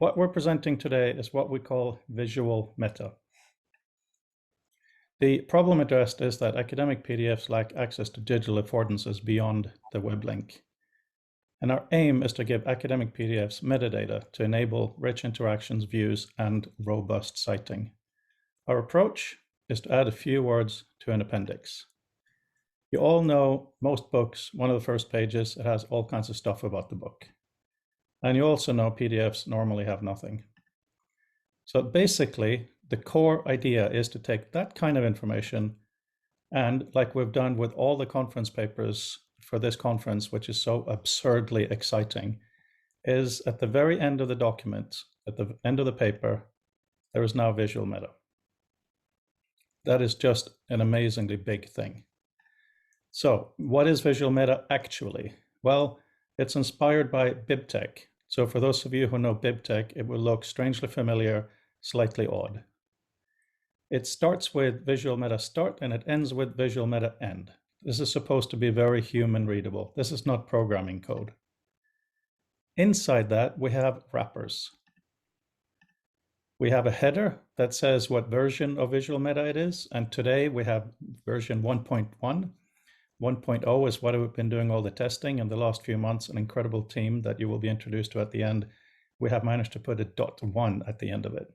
What we're presenting today is what we call VisualMeta. The problem addressed is that academic PDFs lack access to digital affordances beyond the web link. And our aim is to give academic PDFs metadata to enable rich interactions, views, and robust citing. Our approach is to add a few words to an appendix. You all know most books, one of the first pages, it has all kinds of stuff about the book. And you also know PDFs normally have nothing. So basically, the core idea is to take that kind of information and, like we've done with all the conference papers for this conference, which is so absurdly exciting, is at the very end of the document, at the end of the paper, there is now VisualMeta. That is just an amazingly big thing. So what is VisualMeta actually? Well, it's inspired by BibTeX. So for those of you who know BibTeX, it will look strangely familiar, slightly odd. It starts with VisualMeta start and it ends with VisualMeta end. This is supposed to be very human readable. This is not programming code. Inside that, we have wrappers. We have a header that says what version of VisualMeta it is. And today we have version 1.1. 1.0 is what we've been doing all the testing in the last few months, an incredible team that you will be introduced to at the end. We have managed to put a .1 at the end of it.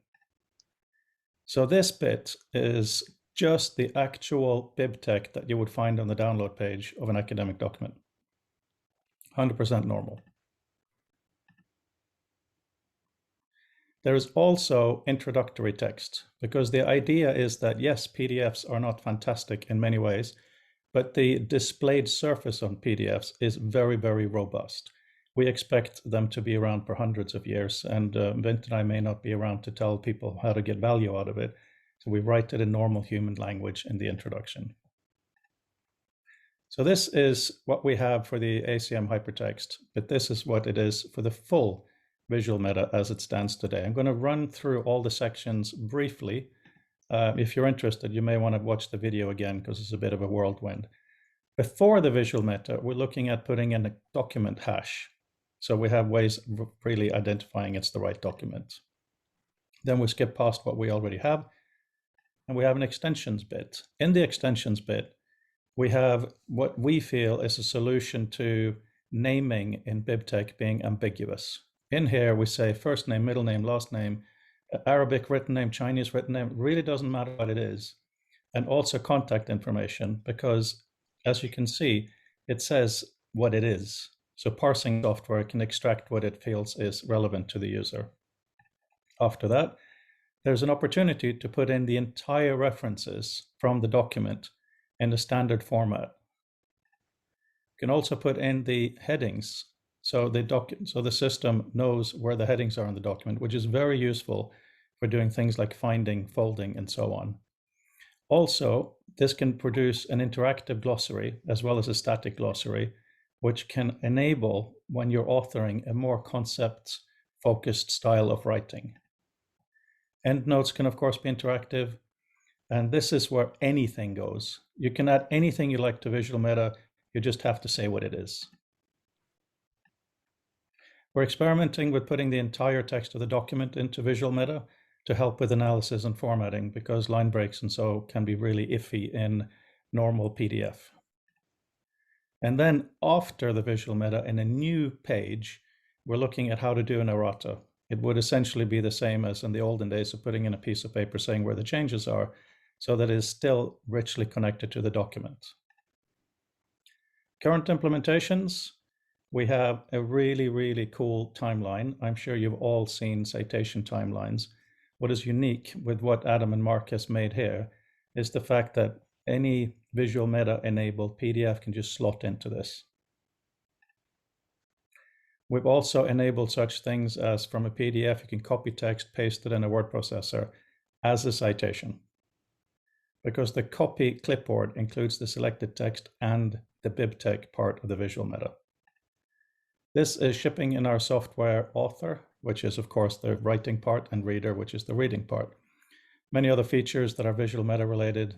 So this bit is just the actual BibTeX that you would find on the download page of an academic document. 100% normal. There is also introductory text, because the idea is that yes, PDFs are not fantastic in many ways, but the displayed surface on PDFs is very, very robust. We expect them to be around for hundreds of years, and Vint and I may not be around to tell people how to get value out of it. So we write it in normal human language in the introduction. So this is what we have for the ACM hypertext, but this is what it is for the full VisualMeta as it stands today. I'm going to run through all the sections briefly. If you're interested, you may want to watch the video again because it's a bit of a whirlwind. Before the VisualMeta, we're looking at putting in a document hash. So we have ways of really identifying it's the right document. Then we skip past what we already have, and we have an extensions bit. In the extensions bit, we have what we feel is a solution to naming in BibTeX being ambiguous. In here, we say first name, middle name, last name, Arabic written name, Chinese written name, really doesn't matter what it is. And also contact information, because as you can see, it says what it is. So parsing software can extract what it feels is relevant to the user. After that, there's an opportunity to put in the entire references from the document in the standard format. You can also put in the headings. So the system knows where the headings are in the document, which is very useful for doing things like finding, folding, and so on. Also, this can produce an interactive glossary as well as a static glossary, which can enable, when you're authoring, a more concept-focused style of writing. Endnotes can, of course, be interactive, and this is where anything goes. You can add anything you like to VisualMeta, you just have to say what it is. We're experimenting with putting the entire text of the document into VisualMeta to help with analysis and formatting, because line breaks and so can be really iffy in normal PDF. And then after the VisualMeta, in a new page, we're looking at how to do an errata. It would essentially be the same as in the olden days of putting in a piece of paper saying where the changes are, so that it is still richly connected to the document. Current implementations, we have a really, really cool timeline. I'm sure you've all seen citation timelines. What is unique with what Adam and Mark has made here is the fact that any VisualMeta enabled PDF can just slot into this. We've also enabled such things as from a PDF, you can copy text, paste it in a word processor as a citation, because the copy clipboard includes the selected text and the BibTeX part of the VisualMeta. This is shipping in our software Author, which is of course the writing part, and Reader, which is the reading part. Many other features that are VisualMeta related,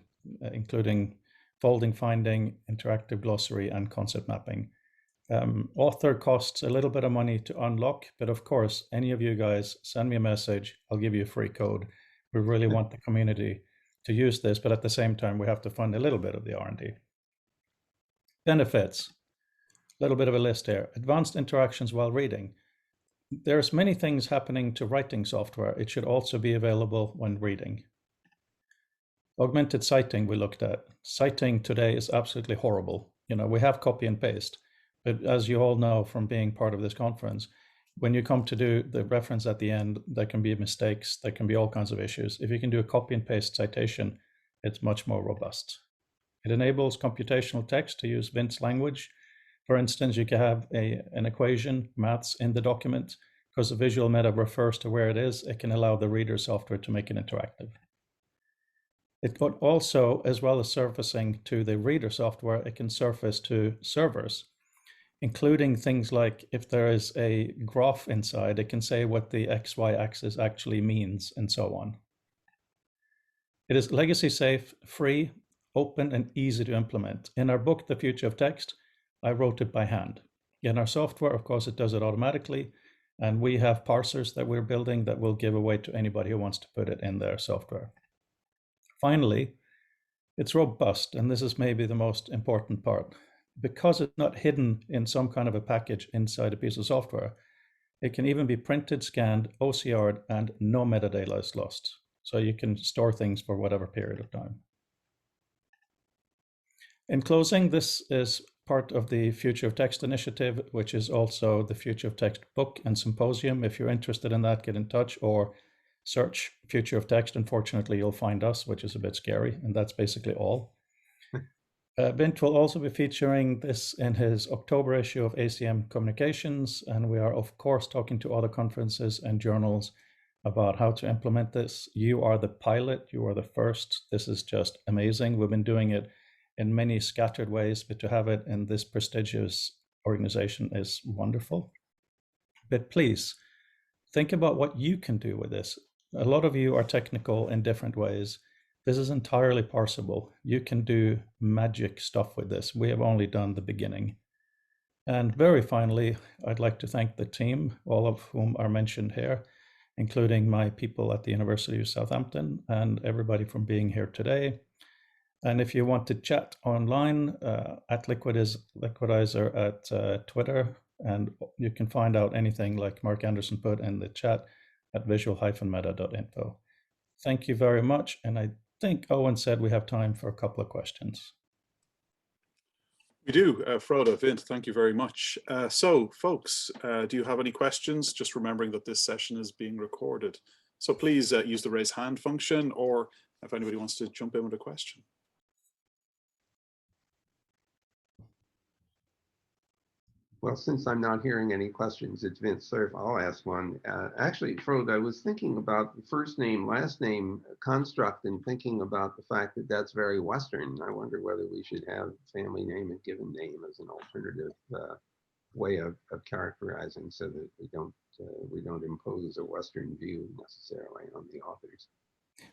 including folding, finding, interactive glossary, and concept mapping. Author costs a little bit of money to unlock, but of course, any of you guys send me a message, I'll give you a free code. We really want the community to use this, but at the same time, we have to fund a little bit of the R&D. Benefits, a little bit of a list here. Advanced interactions while reading. There's many things happening to writing software. It should also be available when reading. Augmented citing we looked at. Citing today is absolutely horrible. We have copy and paste, but as you all know from being part of this conference, when you come to do the reference at the end, there can be mistakes, there can be all kinds of issues. If you can do a copy and paste citation, it's much more robust. It enables computational text to use Vince language. For instance, you can have an equation, maths, in the document. Because the VisualMeta refers to where it is, it can allow the reader software to make it interactive. It could also, as well as surfacing to the reader software, it can surface to servers, including things like if there is a graph inside, it can say what the XY axis actually means, and so on. It is legacy safe, free, open, and easy to implement. In our book, The Future of Text, I wrote it by hand. In our software, of course, it does it automatically. And we have parsers that we're building that will give away to anybody who wants to put it in their software. Finally, it's robust, and this is maybe the most important part. Because it's not hidden in some kind of a package inside a piece of software, it can even be printed, scanned, OCR'd, and no metadata is lost. So you can store things for whatever period of time. In closing, this is part of the Future of Text initiative, which is also the Future of Text book and symposium. If you're interested in that, get in touch or search Future of Text. Unfortunately, you'll find us, which is a bit scary, and that's basically all. Bint will also be featuring this in his October issue of ACM Communications, and we are, of course, talking to other conferences and journals about how to implement this. You are the pilot, you are the first. This is just amazing. We've been doing it in many scattered ways, but to have it in this prestigious organization is wonderful. But please, think about what you can do with this. A lot of you are technical in different ways. This is entirely parsable. You can do magic stuff with this. We have only done the beginning. And very finally, I'd like to thank the team, all of whom are mentioned here, including my people at the University of Southampton and everybody from being here today. And if you want to chat online, at Liquidizer at Twitter, and you can find out anything like Mark Anderson put in the chat at visual-meta.info. Thank you very much. And I think Owen said we have time for a couple of questions. We do, Frode, Vint, thank you very much. So folks, do you have any questions? Just remembering that this session is being recorded. So please use the raise hand function, or if anybody wants to jump in with a question. Well, since I'm not hearing any questions, it's Vince Cerf. I'll ask one. Actually, Frode, I was thinking about the first name, last name construct and thinking about the fact that that's very Western. I wonder whether we should have family name and given name as an alternative way of characterizing, so that we don't impose a Western view necessarily on the authors.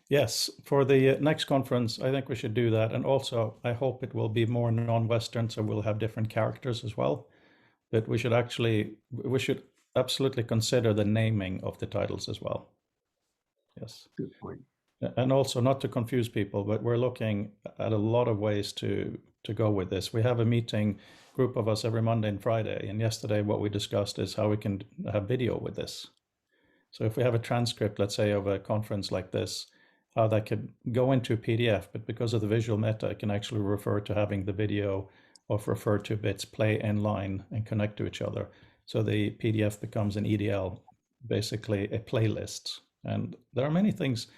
Yes, for the next conference, I think we should do that. And also, I hope it will be more non-Western, so we'll have different characters as well. But we should absolutely consider the naming of the titles as well. Yes. Good point. And also, not to confuse people, but we're looking at a lot of ways to go with this. We have a meeting, group of us, every Monday and Friday. And yesterday, what we discussed is how we can have video with this. So if we have a transcript, let's say, of a conference like this, how that could go into PDF, but because of the VisualMeta, it can actually refer to having the video or refer to bits play in line and connect to each other. So the PDF becomes an EDL, basically a playlist. And there are many things.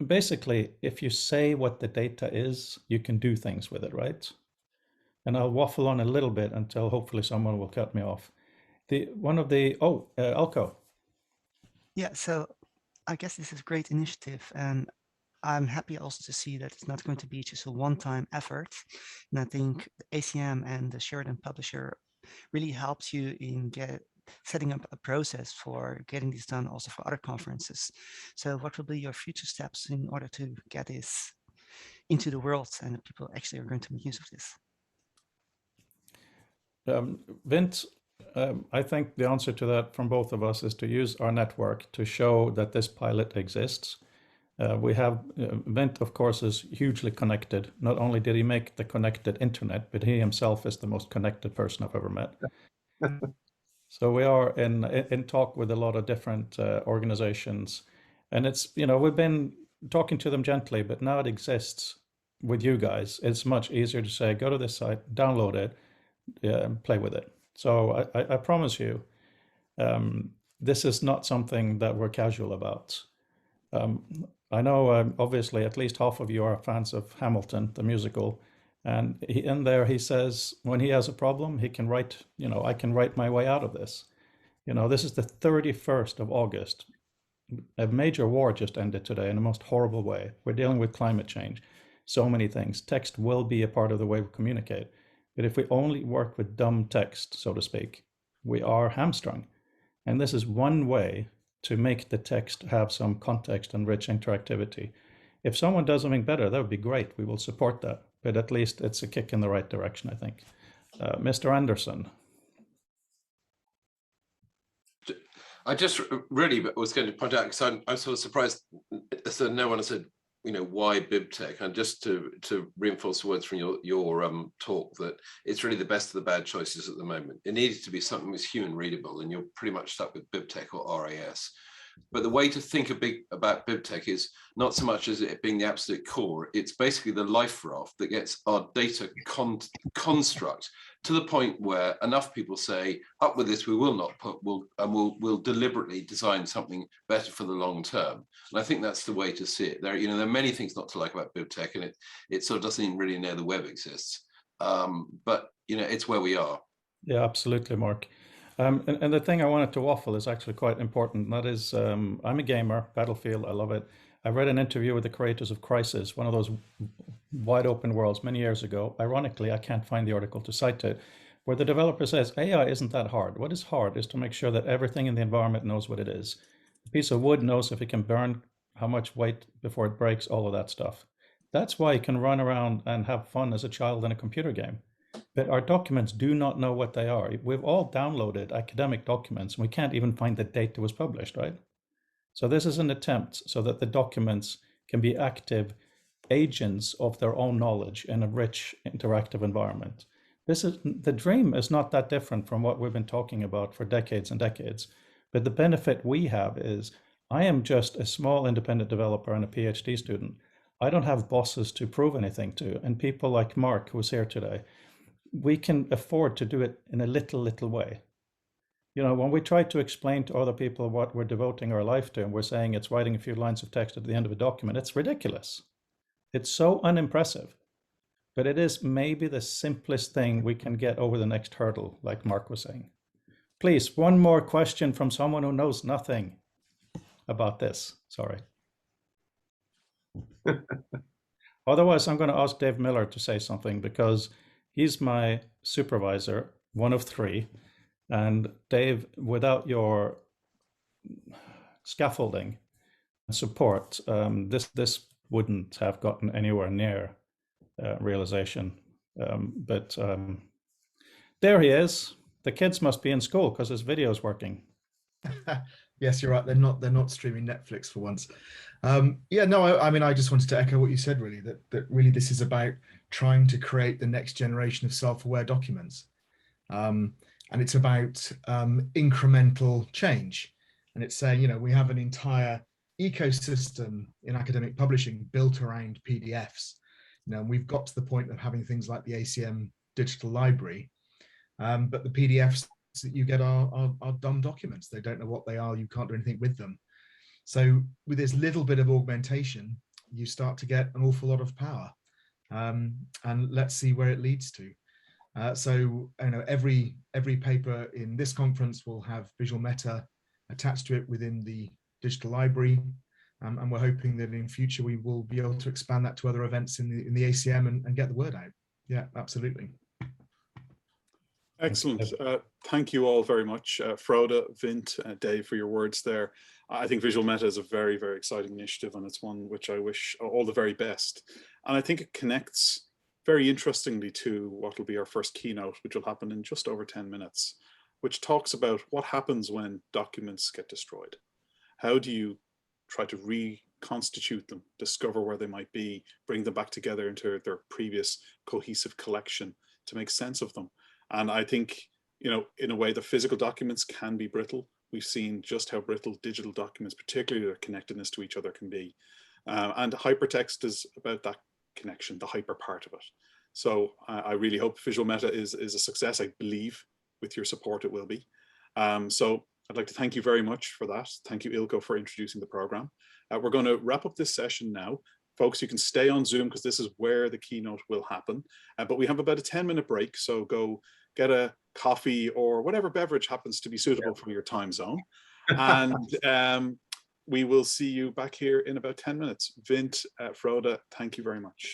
Basically, if you say what the data is, you can do things with it, right? And I'll waffle on a little bit until hopefully someone will cut me off. Alco. Yeah, so I guess this is a great initiative, and I'm happy also to see that it's not going to be just a one-time effort. And I think the ACM and the Sheridan Publisher really helps you in setting up a process for getting this done also for other conferences. So what will be your future steps in order to get this into the world and that people actually are going to make use of this? Vint, I think the answer to that from both of us is to use our network to show that this pilot exists. We have, Vint, of course, is hugely connected. Not only did he make the connected internet, but he himself is the most connected person I've ever met. So we are in talk with a lot of different organizations. And it's, we've been talking to them gently, but now it exists with you guys. It's much easier to say, go to this site, download it, and play with it. So I promise you, this is not something that we're casual about. I know, obviously, at least half of you are fans of Hamilton, the musical, and in there he says when he has a problem, he can write, I can write my way out of this. This is the 31st of August. A major war just ended today in the most horrible way. We're dealing with climate change, so many things. Text will be a part of the way we communicate. But if we only work with dumb text, so to speak, we are hamstrung. And this is one way to make the text have some context and rich interactivity. If someone does something better, that would be great. We will support that. But at least it's a kick in the right direction, I think. Mr. Anderson. I just really was going to point out, because I'm sort of surprised that no one has said, why BibTeX? And just to reinforce the words from your talk, that it's really the best of the bad choices at the moment. It needed to be something that's human readable, and you're pretty much stuck with BibTeX or RAS. But the way to think about BibTeX is not so much as it being the absolute core. It's basically the life raft that gets our data construct to the point where enough people say, up with this, we will not put, we'll deliberately design something better for the long term. And I think that's the way to see it. There are many things not to like about BibTeX, and it sort of doesn't even really know the web exists. But it's where we are. Yeah, absolutely, Mark. And the thing I wanted to waffle is actually quite important. That is, I'm a gamer, Battlefield, I love it. I read an interview with the creators of Crysis, one of those wide open worlds many years ago. Ironically, I can't find the article to cite it, where the developer says, AI isn't that hard. What is hard is to make sure that everything in the environment knows what it is. A piece of wood knows if it can burn, how much weight before it breaks, all of that stuff. That's why you can run around and have fun as a child in a computer game. But our documents do not know what they are. We've all downloaded academic documents, and we can't even find the date it was published, right? So this is an attempt so that the documents can be active agents of their own knowledge in a rich, interactive environment. The dream is not that different from what we've been talking about for decades and decades. But the benefit we have is I am just a small independent developer and a PhD student. I don't have bosses to prove anything to, and people like Mark, who's here today, we can afford to do it in a little way. When we try to explain to other people what we're devoting our life to, and we're saying it's writing a few lines of text at the end of a document, it's ridiculous. It's so unimpressive. But it is maybe the simplest thing we can get over the next hurdle, like Mark was saying. Please, one more question from someone who knows nothing about this. Sorry. Otherwise, I'm going to ask Dave Miller to say something, because he's my supervisor, one of three. And Dave, without your scaffolding and support, this wouldn't have gotten anywhere near realization. But there he is. The kids must be in school because his video is working. Yes, you're right. They're not streaming Netflix for once. Yeah, no, I mean, I just wanted to echo what you said, really, that really this is about trying to create the next generation of self-aware documents. And it's about incremental change. And it's saying, we have an entire ecosystem in academic publishing built around PDFs. And we've got to the point of having things like the ACM digital library, but the PDFs that you get are dumb documents. They don't know what they are. You can't do anything with them. So with this little bit of augmentation, you start to get an awful lot of power. And let's see where it leads to. So every paper in this conference will have VisualMeta attached to it within the digital library, and we're hoping that in future we will be able to expand that to other events in the ACM and get the word out. Yeah, absolutely. Excellent. Thank you all very much, Frode, Vint, Dave, for your words there. I think VisualMeta is a very, very exciting initiative, and it's one which I wish all the very best. And I think it connects very interestingly to what will be our first keynote, which will happen in just over 10 minutes, which talks about what happens when documents get destroyed. How do you try to reconstitute them, discover where they might be, bring them back together into their previous cohesive collection to make sense of them? And I think, you know, in a way, the physical documents can be brittle. We've seen just how brittle digital documents, particularly their connectedness to each other, can be. And hypertext is about that connection, the hyper part of it. So I really hope VisualMeta is a success. I believe with your support it will be. So I'd like to thank you very much for that. Thank you, Ilko, for introducing the program. We're going to wrap up this session now. Folks, you can stay on Zoom because this is where the keynote will happen. But we have about a 10-minute break, so go get a coffee or whatever beverage happens to be suitable for your time zone. And we will see you back here in about 10 minutes. Vint, Frode, thank you very much.